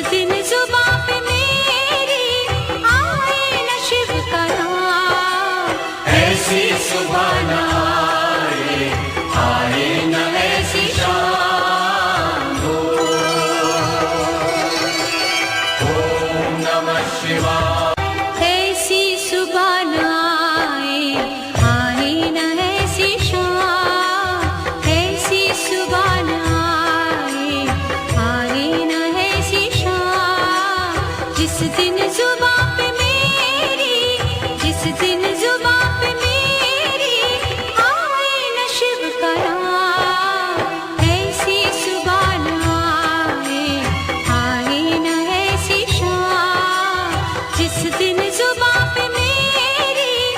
दिन जुबां पे मेरी आए न शिव का नाम, ऐसी सुबह न आए न ऐसी शाम हो। ओम नमः शिवाय। ऐसी सुबह न आए न ऐसी शाम, ऐसी सुबह न आए न ऐसी शाम, जिस दिन जुबां पे मेरी, जिस दिन